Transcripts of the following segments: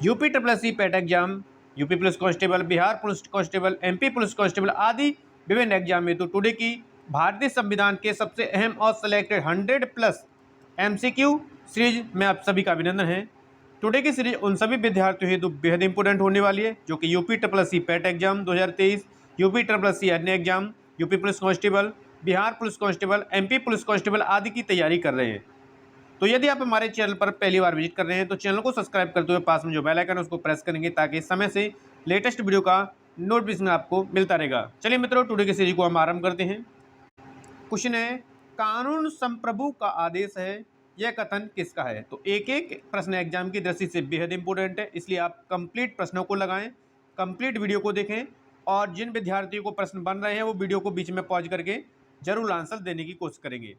UP triple S C PET exam, UP police constable, Bihar police constable, MP police constable आदि विभिन्न exam में तो today की भारतीय संविधान के सबसे अहम और सिलेक्टेड 100+ एमसीक्यू सीरीज में आप सभी का अभिनंदन है। टुडे की सीरीज उन सभी विद्यार्थियों हेतु बेहद इंपॉर्टेंट होने वाली है जो कि UP triple S C PET exam 2023, UP triple S C अन्य exam, UP police constable, Bihar police constable, MP police constable आदि की तैयारी कर रहे हैं। तो यदि आप हमारे चैनल पर पहली बार विजिट कर रहे हैं तो चैनल को सब्सक्राइब करते हुए पास में जो बेल आइकन है उसको प्रेस करेंगे ताकि समय से लेटेस्ट वीडियो का नोटिफिकेशन आपको मिलता रहेगा। चलिए मित्रों, टुडे की सीरीज को हम आरंभ करते हैं। क्वेश्चन है, कानून संप्रभु का आदेश है, यह कथन किसका है? तो एक एक प्रश्न एग्जाम की दृष्टि से बेहद इंपॉर्टेंट है, इसलिए आप कंप्लीट प्रश्नों को लगाएं, कंप्लीट वीडियो को देखें और जिन विद्यार्थियों को प्रश्न बन रहे हैं वो वीडियो को बीच में पॉज करके जरूर आंसर देने की कोशिश करेंगे।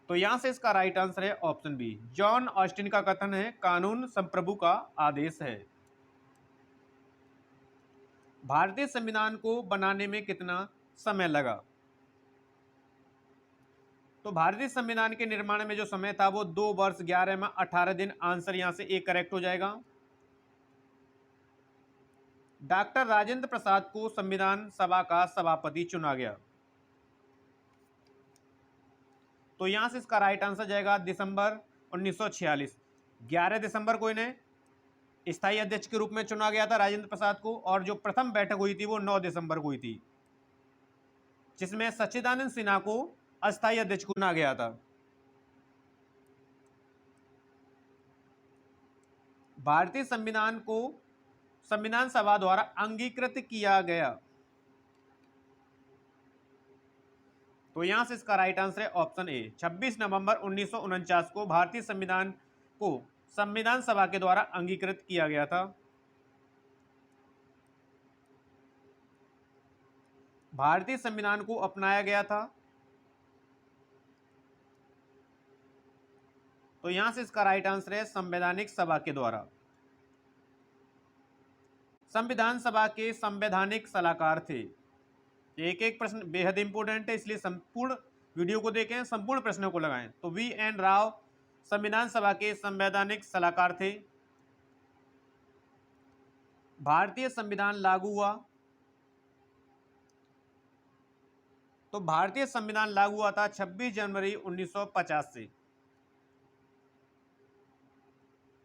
तो यहां से इसका राइट आंसर है ऑप्शन बी, जॉन ऑस्टिन का कथन है कानून संप्रभु का आदेश है। भारतीय संविधान को बनाने में कितना समय लगा? तो भारतीय संविधान के निर्माण में जो समय था वो 2 वर्ष 11 माह 18 दिन। आंसर यहां से एक करेक्ट हो जाएगा। डॉक्टर राजेंद्र प्रसाद को संविधान सभा का सभापति चुना गया। तो यहां से इसका राइट आंसर जाएगा दिसंबर 1946। 11 दिसंबर को इन्हें स्थायी अध्यक्ष के रूप में चुना गया था राजेंद्र प्रसाद को, और जो प्रथम बैठक हुई थी वो 9 दिसंबर को हुई थी जिसमें सच्चिदानंद सिन्हा को अस्थायी अध्यक्ष को चुना गया था। भारतीय संविधान को संविधान सभा द्वारा अंगीकृत किया गया। तो यहां से इसका राइट आंसर है ऑप्शन ए, 26 नवंबर 1949 को भारतीय संविधान को संविधान सभा के द्वारा अंगीकृत किया गया था। भारतीय संविधान को अपनाया गया था। तो यहां से इसका राइट आंसर है संवैधानिक सभा के द्वारा। संविधान सभा के संवैधानिक सलाहकार थे। एक एक प्रश्न बेहद इंपॉर्टेंट है, इसलिए संपूर्ण वीडियो को देखें, संपूर्ण प्रश्नों को लगाएं। तो VN राव संविधान सभा के संवैधानिक सलाहकार थे। भारतीय संविधान लागू हुआ। तो भारतीय संविधान लागू हुआ था 26 जनवरी 1950 से।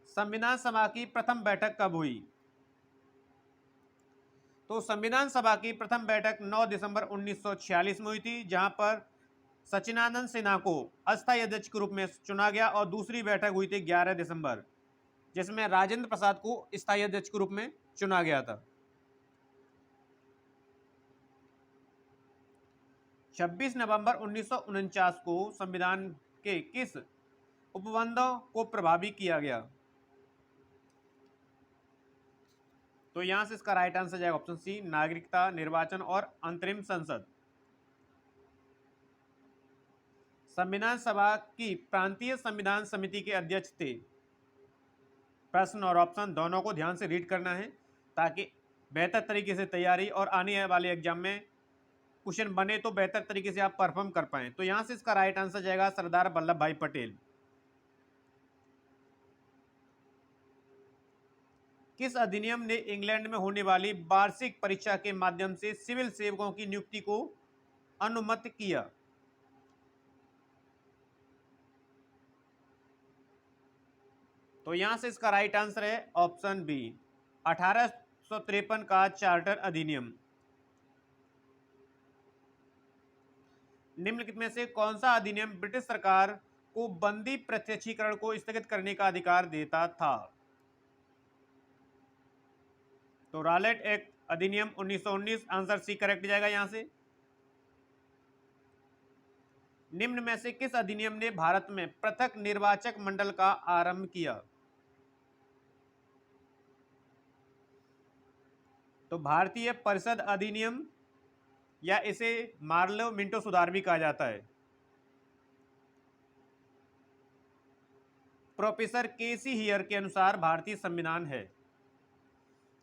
संविधान सभा की प्रथम बैठक कब हुई? तो संविधान सभा की प्रथम बैठक 9 दिसंबर 1946 में हुई थी, जहां पर सच्चिदानंद सिन्हा को अस्थायी अध्यक्ष के रूप में चुना गया, और दूसरी बैठक हुई थी 11 दिसंबर जिसमें राजेंद्र प्रसाद को स्थायी अध्यक्ष के रूप में चुना गया था। 26 नवंबर 1949 को संविधान के किस उपबंधों को प्रभावी किया गया? तो यहां से इसका राइट आंसर जाएगा ऑप्शन सी, नागरिकता, निर्वाचन और अंतरिम संसद। संविधान सभा की प्रांतीय संविधान समिति के अध्यक्ष थे। प्रश्न और ऑप्शन दोनों को ध्यान से रीड करना है ताकि बेहतर तरीके से तैयारी और आने वाले एग्जाम में क्वेश्चन बने तो बेहतर तरीके से आप परफॉर्म कर पाएं। तो यहां से इसका राइट आंसर जाएगा सरदार वल्लभ भाई पटेल। किस अधिनियम ने इंग्लैंड में होने वाली वार्षिक परीक्षा के माध्यम से सिविल सेवकों की नियुक्ति को अनुमत किया? तो यहां से इसका राइट आंसर है ऑप्शन बी, 1853 का चार्टर अधिनियम। निम्नलिखित में से कौन सा अधिनियम ब्रिटिश सरकार को बंदी प्रत्यक्षीकरण को स्थगित करने का अधिकार देता था? तो रॉलेट एक्ट अधिनियम 1919। आंसर सी करेक्ट जाएगा यहां से। निम्न में से किस अधिनियम ने भारत में पृथक निर्वाचक मंडल का आरंभ किया? तो भारतीय परिषद अधिनियम, या इसे मार्लो मिंटो सुधार भी कहा जाता है। प्रोफेसर केसी हियर के अनुसार भारतीय संविधान है।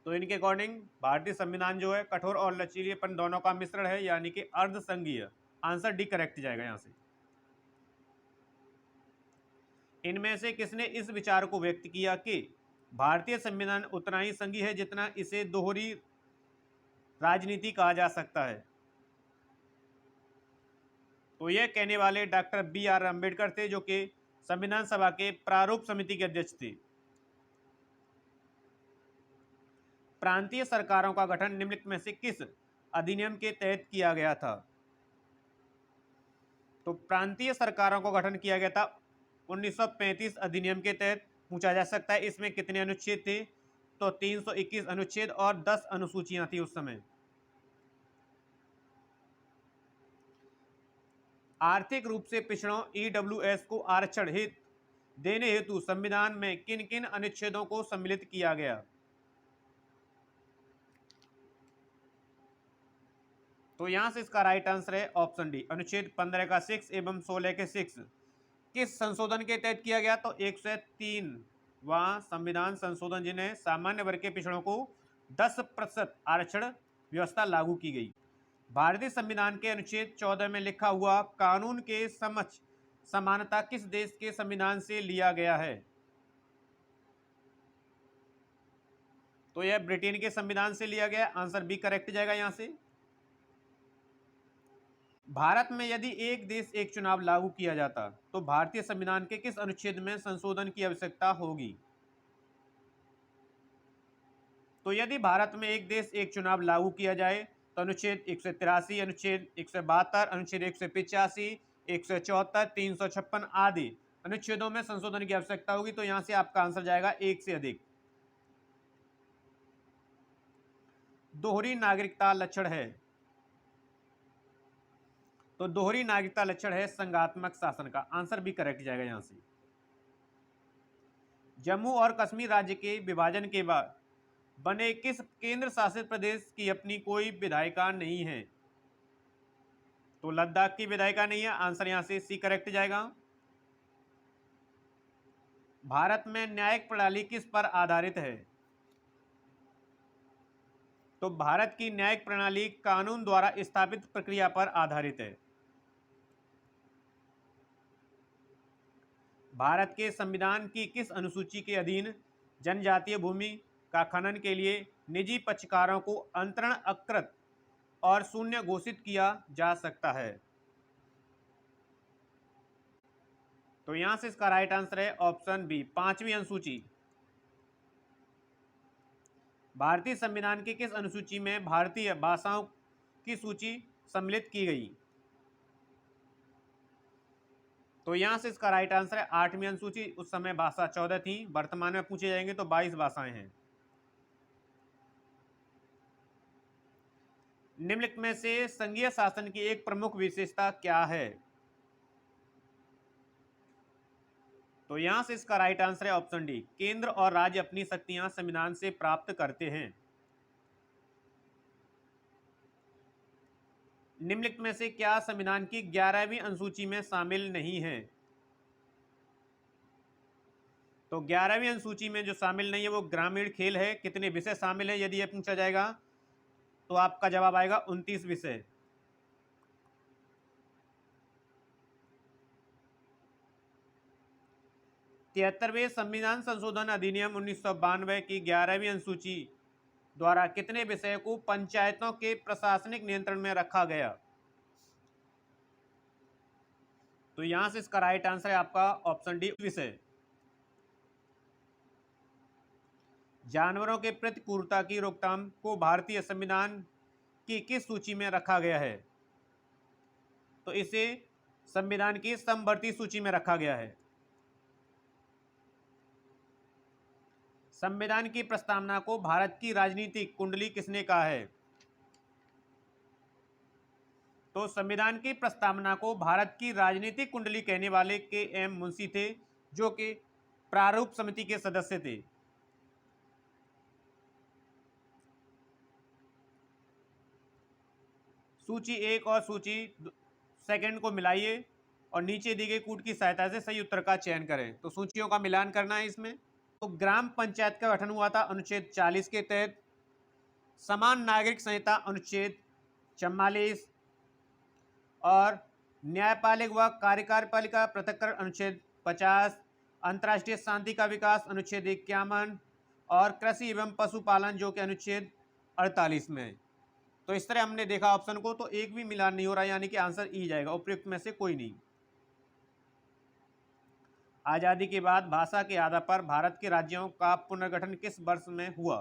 तो इनके अकॉर्डिंग भारतीय संविधान जो है कठोर और लचीलेपन दोनों का मिश्रण है, यानी कि अर्धसंघीय। आंसर डी करेक्ट जाएगा यहां से। इनमें से किसने इस विचार को व्यक्त किया कि भारतीय संविधान उतना ही संघीय है जितना इसे दोहरी राजनीति कहा जा सकता है। तो यह कहने वाले डॉक्टर BR अम्बेडकर थे, जो कि संविधान सभा के प्रारूप समिति के अध्यक्ष थे। प्रांतीय सरकारों का गठन निम्नलिखित में से किस अधिनियम के तहत किया गया था? तो प्रांतीय सरकारों का गठन किया गया था 1935 अधिनियम के तहत। पूछा जा सकता है इसमें कितने अनुच्छेद थे? तो 321 अनुच्छेद और 10 अनुसूचियां थी उस समय। आर्थिक रूप से पिछड़ों EWS को आरक्षण हित देने हेतु संविधान में किन किन अनुच्छेदों को सम्मिलित किया गया? तो यहां से इसका राइट आंसर है ऑप्शन डी, अनुच्छेद 15 का 6 एवं 16 के 6। किस संशोधन के तहत किया गया? तो 103वां संविधान संशोधन, जिन्हें सामान्य वर्ग के पिछड़ों को 10% आरक्षण व्यवस्था लागू की गई। भारतीय संविधान के अनुच्छेद 14 में लिखा हुआ कानून के समक्ष समानता किस देश के संविधान से लिया गया है? तो यह ब्रिटेन के संविधान से लिया गया। आंसर बी करेक्ट जाएगा यहां से। भारत में यदि एक देश एक चुनाव लागू किया जाता तो भारतीय संविधान के किस अनुच्छेद में संशोधन की आवश्यकता होगी? तो यदि भारत में एक देश एक चुनाव लागू किया जाए तो अनुच्छेद 183, अनुच्छेद 172, अनुच्छेद 185, 174, 356 आदि अनुच्छेदों में संशोधन की आवश्यकता होगी। तो यहां से आपका आंसर जाएगा एक से अधिक। दोहरी नागरिकता लक्षण है? तो दोहरी नागरिकता लक्षण है संघात्मक शासन का। आंसर भी करेक्ट जाएगा यहां से। जम्मू और कश्मीर राज्य के विभाजन के बाद बने किस केंद्र शासित प्रदेश की अपनी कोई विधायिका नहीं है? तो लद्दाख की विधायिका नहीं है। आंसर यहां से सी करेक्ट जाएगा। भारत में न्यायिक प्रणाली किस पर आधारित है? तो भारत की न्यायिक प्रणाली कानून द्वारा स्थापित प्रक्रिया पर आधारित है। भारत के संविधान की किस अनुसूची के अधीन जनजातीय भूमि का खनन के लिए निजी पक्षकारों को अंतरण अकृत और शून्य घोषित किया जा सकता है? तो यहां से इसका राइट आंसर है ऑप्शन बी, 5वीं अनुसूची। भारतीय संविधान की किस अनुसूची में भारतीय भाषाओं की सूची सम्मिलित की गई? तो यहां से इसका राइट आंसर है 8वीं अनुसूची। उस समय भाषा 14 थी, वर्तमान में पूछे जाएंगे तो 22 भाषाएं हैं। निम्नलिखित में से संघीय शासन की एक प्रमुख विशेषता क्या है? तो यहां से इसका राइट आंसर है ऑप्शन डी, केंद्र और राज्य अपनी शक्तियां संविधान से प्राप्त करते हैं। निम्नलिखित में से क्या संविधान की 11वीं अनुसूची में शामिल नहीं है? तो 11वीं अनुसूची में जो शामिल नहीं है वो ग्रामीण खेल है। कितने विषय शामिल है यदि यह पूछा जाएगा तो आपका जवाब आएगा 29 विषय। तिहत्तरवें संविधान संशोधन अधिनियम 1992 की 11वीं अनुसूची द्वारा कितने विषय को पंचायतों के प्रशासनिक नियंत्रण में रखा गया? तो यहां से इसका राइट आंसर है आपका ऑप्शन डी, विषय। जानवरों के प्रति क्रूरता की रोकथाम को भारतीय संविधान की किस सूची में रखा गया है? तो इसे संविधान की समवर्ती सूची में रखा गया है। संविधान की प्रस्तावना को भारत की राजनीतिक कुंडली किसने कहा है? तो संविधान की प्रस्तावना को भारत की राजनीतिक कुंडली कहने वाले KM मुंशी थे, जो कि प्रारूप समिति के सदस्य थे। सूची 1 और सूची 2 को मिलाइए और नीचे दी गई कूट की सहायता से सही उत्तर का चयन करें। तो सूचियों का मिलान करना है इसमें। तो ग्राम पंचायत का गठन हुआ था अनुच्छेद 40 के तहत। समान नागरिक संहिता अनुच्छेद 44 और न्यायपालिक व कार्यपालिका पृथक्करण अनुच्छेद 50, अंतर्राष्ट्रीय शांति का विकास अनुच्छेद 51, और कृषि एवं पशुपालन जो कि अनुच्छेद 48 में है। तो इस तरह हमने देखा ऑप्शन को, तो एक भी मिलान नहीं हो रहा, यानी कि आंसर ई जाएगा, उपयुक्त में से कोई नहीं। आजादी के बाद भाषा के आधार पर भारत के राज्यों का पुनर्गठन किस वर्ष में हुआ?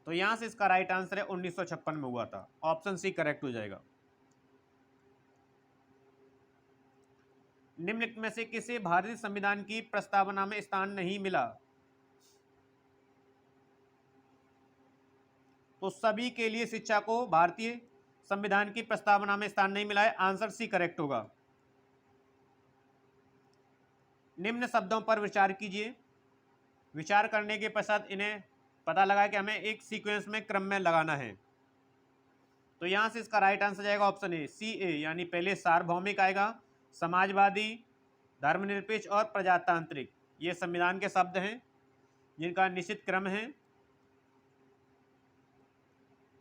तो यहां से इसका राइट आंसर है 1956 में हुआ था, ऑप्शन सी करेक्ट हो जाएगा। निम्नलिखित में से किसे भारतीय संविधान की प्रस्तावना में स्थान नहीं मिला? तो सभी के लिए शिक्षा को भारतीय संविधान की प्रस्तावना में स्थान नहीं मिला है, आंसर सी करेक्ट होगा। निम्न शब्दों पर विचार कीजिए। विचार करने के पश्चात इन्हें पता लगा कि हमें एक सीक्वेंस में क्रम में लगाना है। तो यहां से इसका राइट आंसर जाएगा ऑप्शन ए, सी ए, यानी पहले सार्वभौमिक आएगा, समाजवादी, धर्मनिरपेक्ष और प्रजातांत्रिक। ये संविधान के शब्द हैं जिनका निश्चित क्रम है।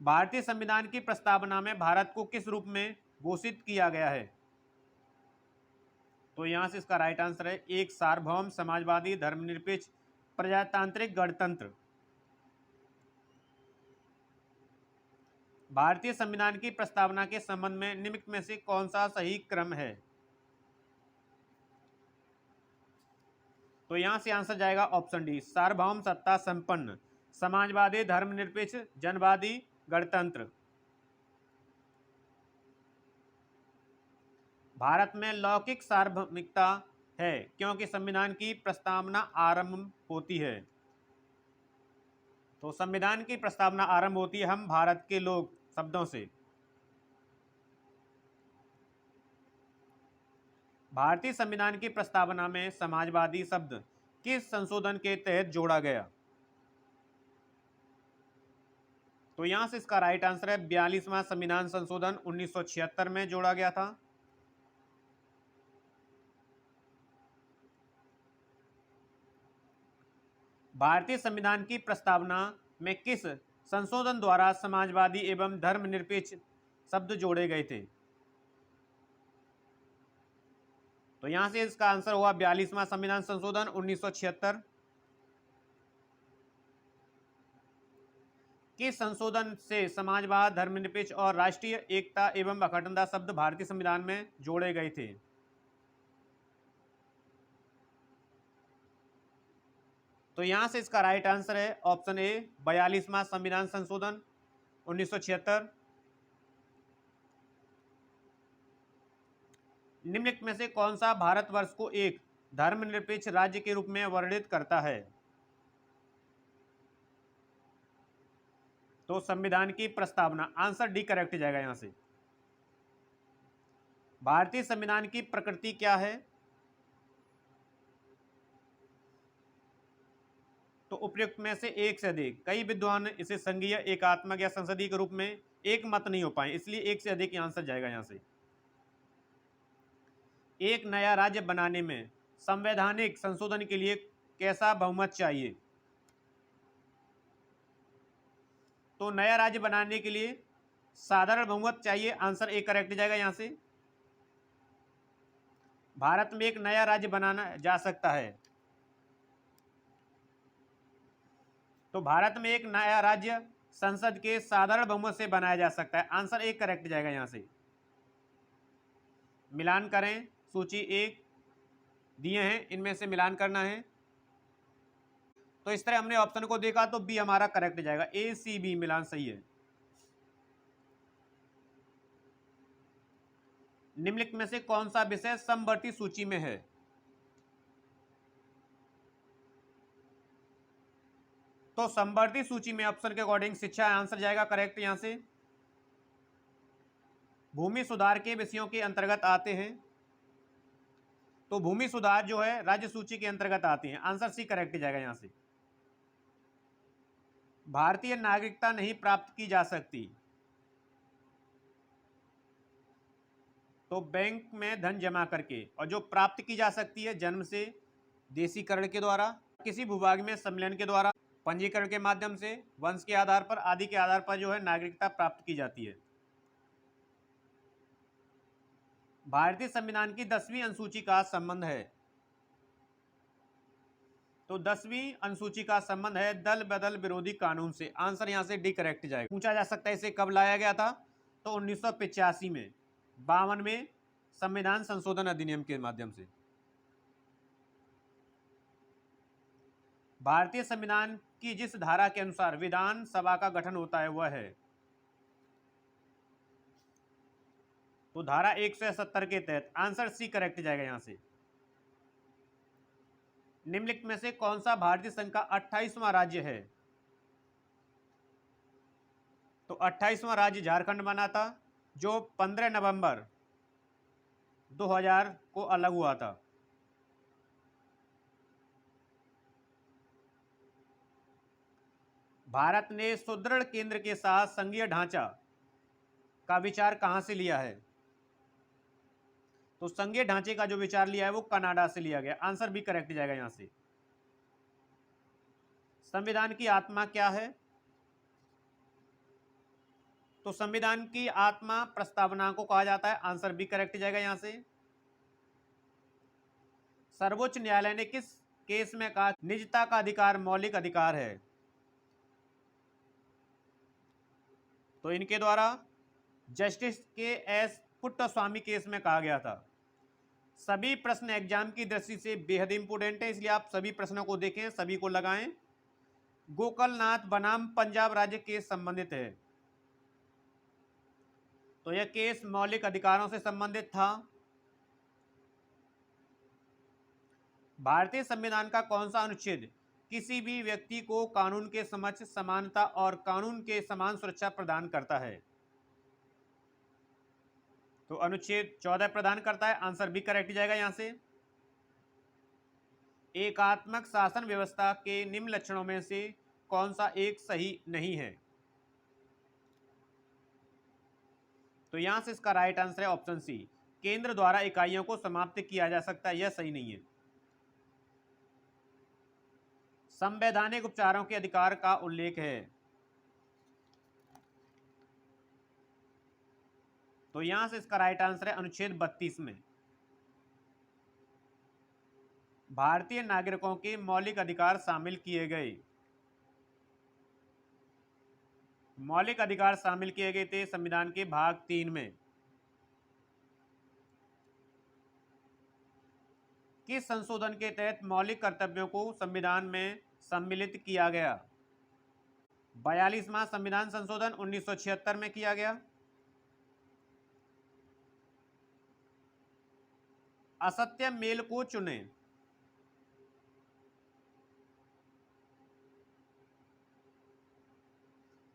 भारतीय संविधान की प्रस्तावना में भारत को किस रूप में घोषित किया गया है? तो यहां से इसका राइट आंसर है एक सार्वभौम, समाजवादी, धर्मनिरपेक्ष, प्रजातांत्रिक गणतंत्र। भारतीय संविधान की प्रस्तावना के संबंध में निम्नलिखित में से कौन सा सही क्रम है? तो यहां से आंसर जाएगा ऑप्शन डी, सार्वभौम, सत्ता संपन्न, समाजवादी, धर्मनिरपेक्ष, जनवादी, गणतंत्र। भारत में लौकिक सार्वभौमिकता है क्योंकि संविधान की प्रस्तावना आरंभ होती है। तो संविधान की प्रस्तावना आरंभ होती है हम भारत के लोग शब्दों से। भारतीय संविधान की प्रस्तावना में समाजवादी शब्द किस संशोधन के तहत जोड़ा गया? तो यहां से इसका राइट आंसर है 42वां संविधान संशोधन 1976 में जोड़ा गया था। भारतीय संविधान की प्रस्तावना में किस संशोधन द्वारा समाजवादी एवं धर्मनिरपेक्ष शब्द जोड़े गए थे? तो यहां से इसका आंसर हुआ 42वां संविधान संशोधन 1976। किस संशोधन से समाजवाद, धर्मनिरपेक्ष और राष्ट्रीय एकता एवं अखंडता शब्द भारतीय संविधान में जोड़े गए थे? तो यहां से इसका राइट आंसर है ऑप्शन ए, 42वां संविधान संशोधन 1976। निम्नलिखित में से कौन सा भारतवर्ष को एक धर्मनिरपेक्ष राज्य के रूप में वर्णित करता है? तो संविधान की प्रस्तावना, आंसर डी करेक्ट जाएगा यहां से। भारतीय संविधान की प्रकृति क्या है? तो उपयुक्त में से एक से अधिक। कई विद्वान इसे संघीय, एकात्मक या संसदीय के रूप में एक मत नहीं हो पाए, इसलिए एक से अधिक आंसर जाएगा यहां से। एक नया राज्य बनाने में संवैधानिक संशोधन के लिए कैसा बहुमत चाहिए? तो नया राज्य बनाने के लिए साधारण बहुमत चाहिए, आंसर ए करेक्ट जाएगा यहां से। भारत में एक नया राज्य बनाना जा सकता है, तो भारत में एक नया राज्य संसद के साधारण बहुमत से बनाया जा सकता है, आंसर ए करेक्ट जाएगा यहां से। मिलान करें, सूची एक दिए हैं, इनमें से मिलान करना है। तो इस तरह हमने ऑप्शन को देखा तो बी हमारा करेक्ट जाएगा, ए सी बी मिलान सही है। निम्नलिखित में से कौन सा विषय समवर्ती सूची में है? तो समवर्ती सूची में ऑप्शन के अकॉर्डिंग शिक्षा आंसर जाएगा करेक्ट यहां से। भूमि सुधार के विषयों के अंतर्गत आते हैं, तो भूमि सुधार जो है राज्य सूची के अंतर्गत आती है, आंसर सी करेक्ट जाएगा यहां से। भारतीय नागरिकता नहीं प्राप्त की जा सकती, तो बैंक में धन जमा करके, और जो प्राप्त की जा सकती है जन्म से, देशीकरण के द्वारा, किसी भूभाग में सम्मेलन के द्वारा, पंजीकरण के माध्यम से, वंश के आधार पर आदि के आधार पर जो है नागरिकता प्राप्त की जाती है। भारतीय संविधान की 10वीं अनुसूची का संबंध है। तो 10वीं अनुसूची का संबंध है दल बदल विरोधी कानून से। आंसर यहां से डी करेक्ट जाएगा। पूछा जा सकता है इसे कब लाया गया था, तो 1985 में 52वें संविधान संशोधन अधिनियम के माध्यम से। भारतीय संविधान की जिस धारा के अनुसार विधानसभा का गठन होता है वह है, तो धारा 170 के तहत। आंसर सी करेक्ट जाएगा यहां से। निम्नलिखित में से कौन सा भारतीय संघ का 28वां राज्य है, तो 28वां राज्य झारखंड बना था, जो 15 नवंबर 2000 को अलग हुआ था। भारत ने सुदृढ़ केंद्र के साथ संघीय ढांचा का विचार कहां से लिया है, तो संघीय ढांचे का जो विचार लिया है वो कनाडा से लिया गया। आंसर भी करेक्ट जाएगा यहां से। संविधान की आत्मा क्या है, तो संविधान की आत्मा प्रस्तावना को कहा जाता है। आंसर भी करेक्ट जाएगा यहां से। सर्वोच्च न्यायालय ने किस केस में कहा निजता का अधिकार मौलिक अधिकार है, तो इनके द्वारा जस्टिस के एस पुट्टास्वामी केस में कहा गया था। सभी प्रश्न एग्जाम की दृष्टि से बेहद इंपोर्टेंट है, इसलिए आप सभी प्रश्नों को देखें, सभी को लगाएं। गोकलनाथ बनाम पंजाब राज्य केस संबंधित है, तो यह केस मौलिक अधिकारों से संबंधित था। भारतीय संविधान का कौन सा अनुच्छेद किसी भी व्यक्ति को कानून के समक्ष समानता और कानून के समान सुरक्षा प्रदान करता है, तो अनुच्छेद 14 प्रदान करता है। आंसर भी करेक्ट जाएगा यहां से। एकात्मक शासन व्यवस्था के निम्न लक्षणों में से कौन सा एक सही नहीं है, तो यहां से इसका राइट आंसर है ऑप्शन सी, केंद्र द्वारा इकाइयों को समाप्त किया जा सकता है, यह सही नहीं है। संवैधानिक उपचारों के अधिकार का उल्लेख है, तो यहां से इसका राइट आंसर है अनुच्छेद 32 में। भारतीय नागरिकों के मौलिक अधिकार शामिल किए गए, मौलिक अधिकार शामिल किए गए थे संविधान के भाग 3 में। किस संशोधन के तहत मौलिक कर्तव्यों को संविधान में सम्मिलित किया गया, 42वां संविधान संशोधन 1976 में किया गया। असत्य मेल को चुने,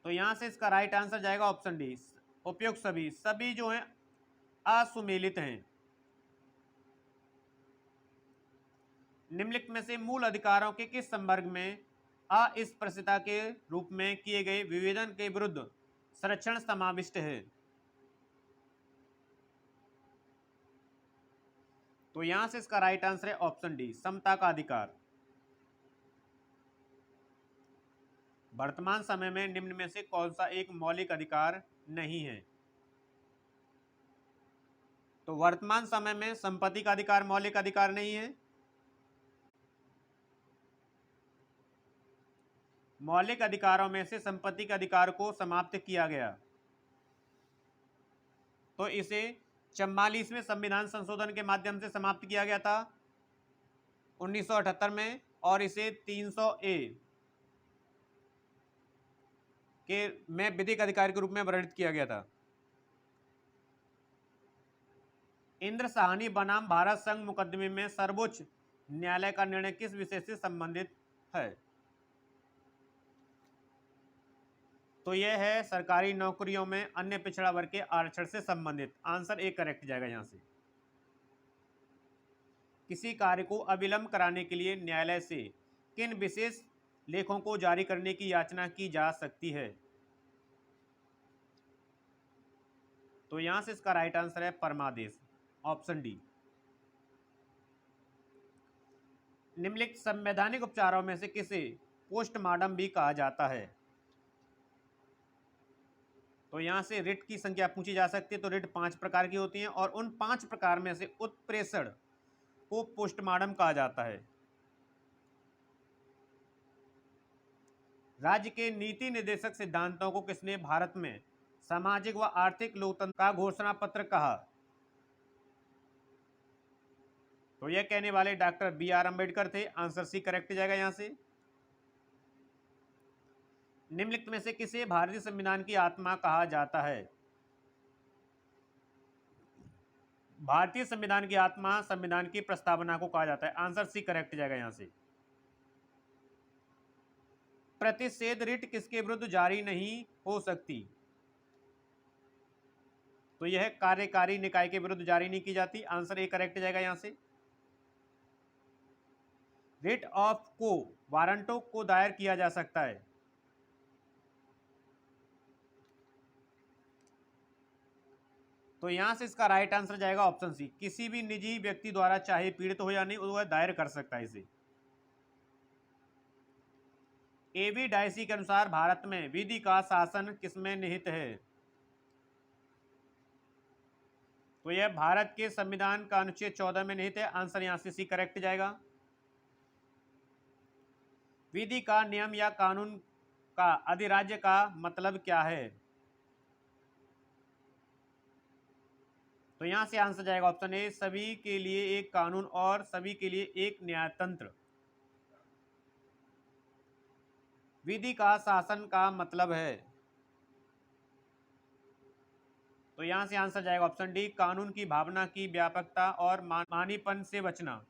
तो यहां से इसका राइट आंसर जाएगा ऑप्शन डी, उपयुक्त सभी। सभी जो हैं असुमेलित हैं। निम्नलिखित में से मूल अधिकारों के किस संवर्ग में अस्पृश्यता के रूप में किए गए विवेचन के विरुद्ध संरक्षण समाविष्ट है, तो यहां से इसका राइट आंसर है ऑप्शन डी, समता का अधिकार। वर्तमान समय में निम्न में से कौन सा एक मौलिक अधिकार नहीं है, तो वर्तमान समय में संपत्ति का अधिकार मौलिक अधिकार नहीं है। मौलिक अधिकारों में से संपत्ति के अधिकार को समाप्त किया गया, तो इसे 44वें संविधान संशोधन के माध्यम से समाप्त किया गया था 1978 में, और इसे 300A के में विधिक अधिकार के रूप में वर्णित किया गया था। इंद्र साहनी बनाम भारत संघ मुकदमे में सर्वोच्च न्यायालय का निर्णय किस विषय से संबंधित है, तो यह है सरकारी नौकरियों में अन्य पिछड़ा वर्ग के आरक्षण से संबंधित। आंसर ए करेक्ट जाएगा यहां से। किसी कार्य को अविलंब कराने के लिए न्यायालय से किन विशेष लेखों को जारी करने की याचना की जा सकती है, तो यहां से इसका राइट आंसर है परमादेश, ऑप्शन डी। निम्नलिखित संवैधानिक उपचारों में से किसे पोस्टमार्टम भी कहा जाता है, तो यहां से रिट की संख्या पूछी जा सकती है, तो रिट 5 प्रकार की होती हैं, और उन 5 प्रकार में से उत्प्रेषण को पोस्टमार्टम कहा जाता है। राज्य के नीति निर्देशक सिद्धांतों को किसने भारत में सामाजिक व आर्थिक लोकतंत्र का घोषणा पत्र कहा? तो यह कहने वाले डॉक्टर बी.आर. अम्बेडकर थे। आंसर सी करेक्ट जाएगा यहां से। निम्नलिखित में से किसे भारतीय संविधान की आत्मा कहा जाता है? भारतीय संविधान की आत्मा संविधान की प्रस्तावना को कहा जाता है। आंसर सी करेक्ट जाएगा यहां से। प्रतिषेध रिट किसके विरुद्ध जारी नहीं हो सकती? तो यह कार्यकारी निकाय के विरुद्ध जारी नहीं की जाती। आंसर ए करेक्ट जाएगा यहां से। रिट ऑफ को वारंटों को दायर किया जा सकता है। तो यहां से इसका राइट आंसर जाएगा ऑप्शन सी, किसी भी निजी व्यक्ति द्वारा चाहे पीड़ित हो या नहीं वह दायर कर सकता है इसे। एबी डायसी के अनुसार भारत में विधि का शासन किसमें निहित है? तो यह भारत के संविधान का अनुच्छेद 14 में निहित है। आंसर यहां से सी करेक्ट जाएगा। विधि का नियम या कानून का अधिराज्य का मतलब क्या है? तो यहां से आंसर जाएगा ऑप्शन ए, सभी के लिए एक कानून और सभी के लिए एक न्यायतंत्र। विधि का शासन का मतलब है, तो यहां से आंसर जाएगा ऑप्शन डी, कानून की भावना की व्यापकता और मानीपन से बचना।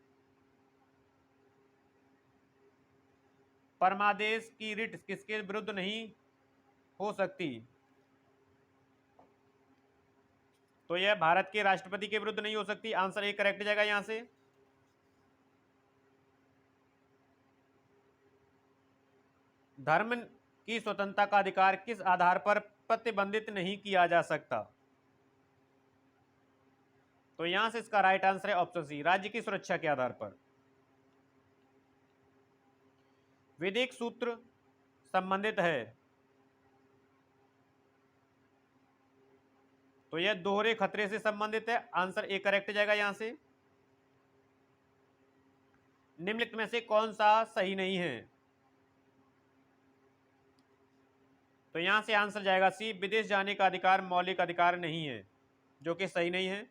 परमादेश की रिट किसके विरुद्ध नहीं हो सकती? तो यह भारत के राष्ट्रपति के विरुद्ध नहीं हो सकती। आंसर ए करेक्ट जाएगा यहां से। धर्म की स्वतंत्रता का अधिकार किस आधार पर प्रतिबंधित नहीं किया जा सकता? तो यहां से इसका राइट आंसर है ऑप्शन सी, राज्य की सुरक्षा के आधार पर। विधिक सूत्र संबंधित है, तो यह दोहरे खतरे से संबंधित है। आंसर ए करेक्ट जाएगा यहां से। निम्नलिखित में से कौन सा सही नहीं है? तो यहां से आंसर जाएगा सी, विदेश जाने का अधिकार मौलिक अधिकार नहीं है, जो कि सही नहीं है।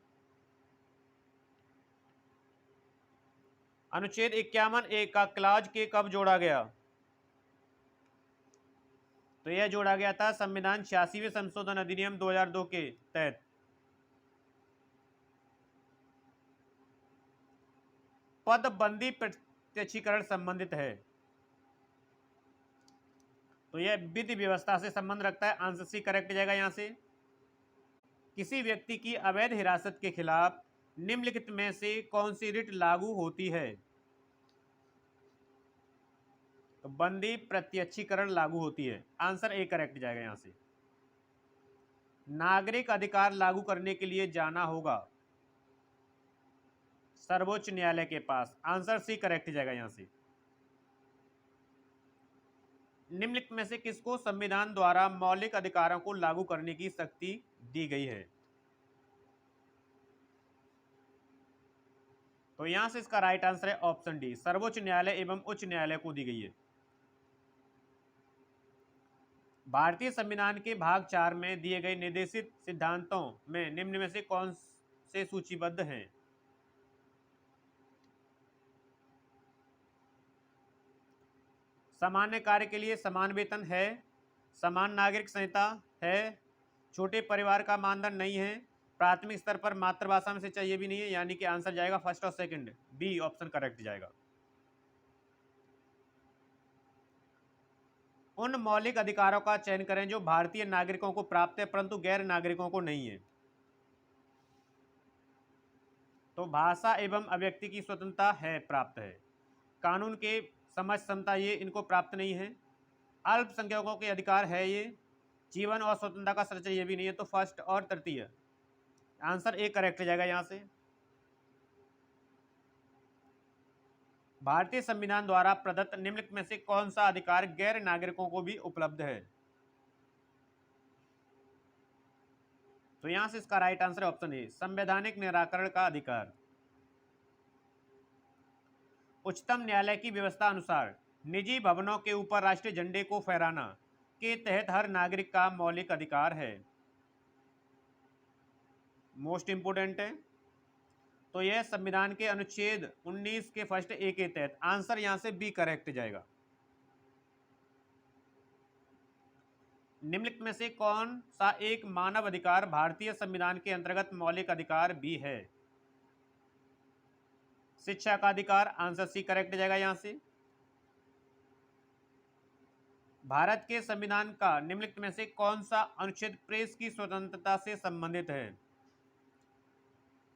अनुच्छेद 51A का क्लॉज के कब जोड़ा गया? तो यह जोड़ा गया था संविधान 86वें संशोधन अधिनियम 2002 के तहत। पदबंदी प्रत्यक्षीकरण संबंधित है, तो यह विधि व्यवस्था से संबंध रखता है। आंसर सी करेक्ट जाएगा यहां से। किसी व्यक्ति की अवैध हिरासत के खिलाफ निम्नलिखित में से कौन सी रिट लागू होती है? तो बंदी प्रत्यक्षीकरण लागू होती है। आंसर ए करेक्ट जाएगा यहां से। नागरिक अधिकार लागू करने के लिए जाना होगा सर्वोच्च न्यायालय के पास। आंसर सी करेक्ट जाएगा यहां से। निम्नलिखित में से किसको संविधान द्वारा मौलिक अधिकारों को लागू करने की शक्ति दी गई है? तो यहां से इसका राइट आंसर है ऑप्शन डी, सर्वोच्च न्यायालय एवं उच्च न्यायालय को दी गई है। भारतीय संविधान के भाग 4 में दिए गए निर्देशित सिद्धांतों में निम्न में से कौन से सूचीबद्ध हैं? सामान्य कार्य के लिए समान वेतन है, समान नागरिक संहिता है, छोटे परिवार का मानदंड नहीं है, प्राथमिक स्तर पर मातृभाषा में से चाहिए भी नहीं है, यानी कि आंसर जाएगा फर्स्ट और सेकंड, बी ऑप्शन करेक्ट जाएगा। उन मौलिक अधिकारों का चयन करें जो भारतीय नागरिकों को प्राप्त है परंतु गैर नागरिकों को नहीं है। तो भाषा एवं अभिव्यक्ति की स्वतंत्रता है, प्राप्त है। कानून के समझ क्षमता ये इनको प्राप्त नहीं है। अल्पसंख्यकों के अधिकार है ये। जीवन और स्वतंत्रता का संरक्षण ये भी नहीं है। तो फर्स्ट और तृतीय, आंसर ए करेक्ट जाएगा यहां से। भारतीय संविधान द्वारा प्रदत्त निम्नलिखित में से कौन सा अधिकार गैर नागरिकों को भी उपलब्ध है? तो यहां से इसका राइट आंसर ऑप्शन ए, संवैधानिक निराकरण का अधिकार। उच्चतम न्यायालय की व्यवस्था अनुसार निजी भवनों के ऊपर राष्ट्रीय झंडे को फहराना के तहत हर नागरिक का मौलिक अधिकार है। मोस्ट इंपोर्टेंट है। तो यह संविधान के अनुच्छेद 19 के फर्स्ट ए के तहत, आंसर यहां से बी करेक्ट जाएगा। निम्नलिखित में से कौन सा एक मानव अधिकार भारतीय संविधान के अंतर्गत मौलिक अधिकार भी है? शिक्षा का अधिकार, आंसर सी करेक्ट जाएगा यहां से। भारत के संविधान का निम्नलिखित में से कौन सा अनुच्छेद प्रेस की स्वतंत्रता से संबंधित है?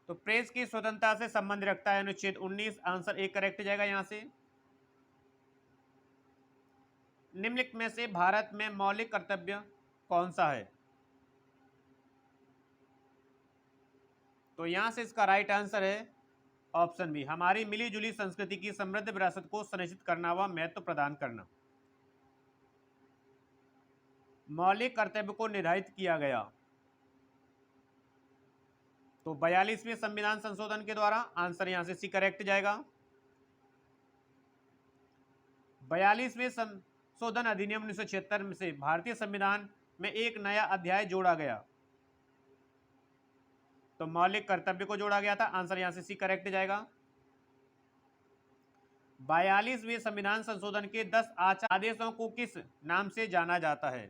तो प्रेस की स्वतंत्रता से संबंध रखता है अनुच्छेद 19, आंसर ए करेक्ट जाएगा यहां से। निम्नलिखित में से भारत में मौलिक कर्तव्य कौन सा है? तो यहां से इसका राइट आंसर है ऑप्शन बी, हमारी मिली जुली संस्कृति की समृद्ध विरासत को सुनिश्चित करना व महत्व प्रदान करना। मौलिक कर्तव्य को निर्धारित किया गया तो 42वें संविधान संशोधन के द्वारा, आंसर यहां से सी करेक्ट जाएगा। 42वें संशोधन अधिनियम 1976 से भारतीय संविधान में एक नया अध्याय जोड़ा गया, तो मौलिक कर्तव्य को जोड़ा गया था, आंसर यहां से सी करेक्ट जाएगा। 42वें संविधान संशोधन के 10 आचार आदेशों को किस नाम से जाना जाता है?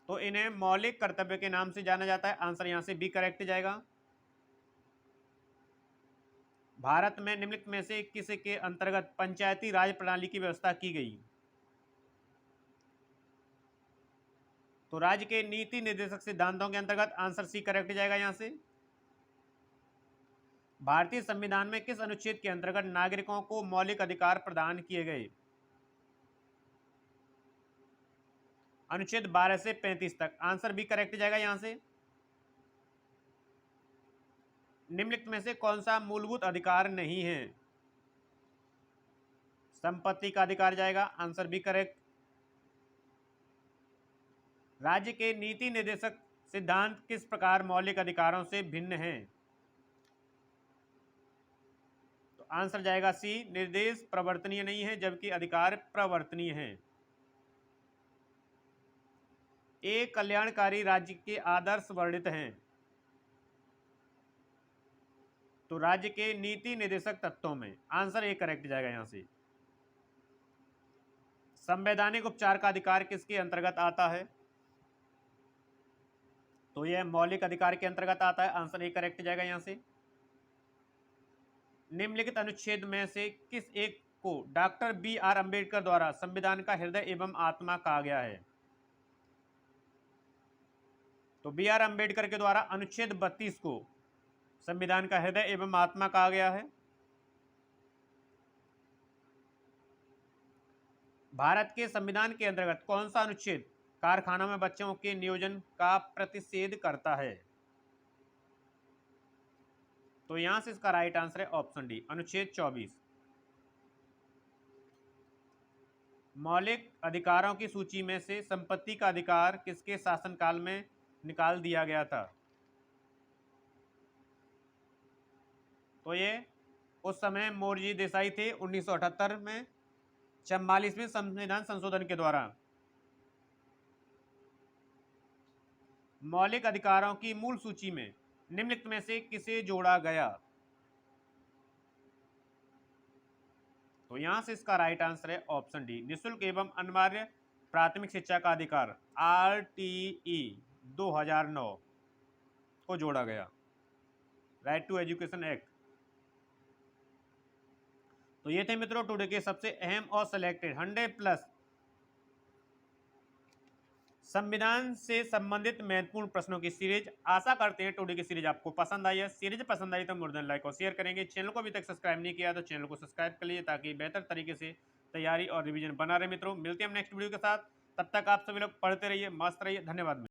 तो इन्हें मौलिक कर्तव्य के नाम से जाना जाता है, आंसर यहां से बी करेक्ट जाएगा। भारत में निम्नलिखित में से किस के अंतर्गत पंचायती राज प्रणाली की व्यवस्था की गई? तो राज्य के नीति निर्देशक सिद्धांतों के अंतर्गत, आंसर सी करेक्ट जाएगा यहां से। भारतीय संविधान में किस अनुच्छेद के अंतर्गत नागरिकों को मौलिक अधिकार प्रदान किए गए? अनुच्छेद 12 से 35 तक, आंसर बी करेक्ट जाएगा यहां से। निम्नलिखित में से कौन सा मूलभूत अधिकार नहीं है? संपत्ति का अधिकार जाएगा, आंसर बी करेक्ट। राज्य के नीति निर्देशक सिद्धांत किस प्रकार मौलिक अधिकारों से भिन्न हैं? तो आंसर जाएगा सी, निर्देश प्रवर्तनीय नहीं है जबकि अधिकार प्रवर्तनीय है। एक कल्याणकारी राज्य के आदर्श वर्णित हैं, तो राज्य के नीति निर्देशक तत्वों में, आंसर ए करेक्ट जाएगा यहां से। संवैधानिक उपचार का अधिकार किसके अंतर्गत आता है? तो यह मौलिक अधिकार के अंतर्गत आता है, आंसर ए करेक्ट जाएगा यहां से। निम्नलिखित अनुच्छेद में से किस एक को डॉक्टर बी.आर. अंबेडकर द्वारा संविधान का हृदय एवं आत्मा कहा गया है? तो बी.आर. अंबेडकर के द्वारा अनुच्छेद 32 को संविधान का हृदय एवं आत्मा कहा गया है। भारत के संविधान के अंतर्गत कौन सा अनुच्छेद कारखानों में बच्चों के नियोजन का प्रतिषेध करता है? तो यहां से इसका राइट आंसर है ऑप्शन डी, अनुच्छेद 24। मौलिक अधिकारों की सूची में से संपत्ति का अधिकार किसके शासनकाल में निकाल दिया गया था? तो ये उस समय मोरारजी देसाई थे 1978 में 44वें संविधान संशोधन के द्वारा। मौलिक अधिकारों की मूल सूची में निम्नलिखित में से किसे जोड़ा गया? तो यहां से इसका राइट आंसर है ऑप्शन डी, निःशुल्क एवं अनिवार्य प्राथमिक शिक्षा का अधिकार RTE 2009 को जोड़ा गया, राइट टू एजुकेशन एक्ट। तो ये थे मित्रों टुडे के सबसे अहम और सिलेक्टेड 100+ संविधान से संबंधित महत्वपूर्ण प्रश्नों की सीरीज। आशा करते हैं टुडे की सीरीज आपको पसंद आई है। सीरीज पसंद आई तो मोर देन लाइक और शेयर करेंगे। चैनल को अभी तक सब्सक्राइब नहीं किया तो चैनल को सब्सक्राइब कर लीजिए ताकि बेहतर तरीके से तैयारी और रिवीजन बना रहे। मित्रों मिलते हैं हम नेक्स्ट वीडियो के साथ, तब तक आप सभी लोग पढ़ते रहिए, मस्त रहिए। धन्यवाद।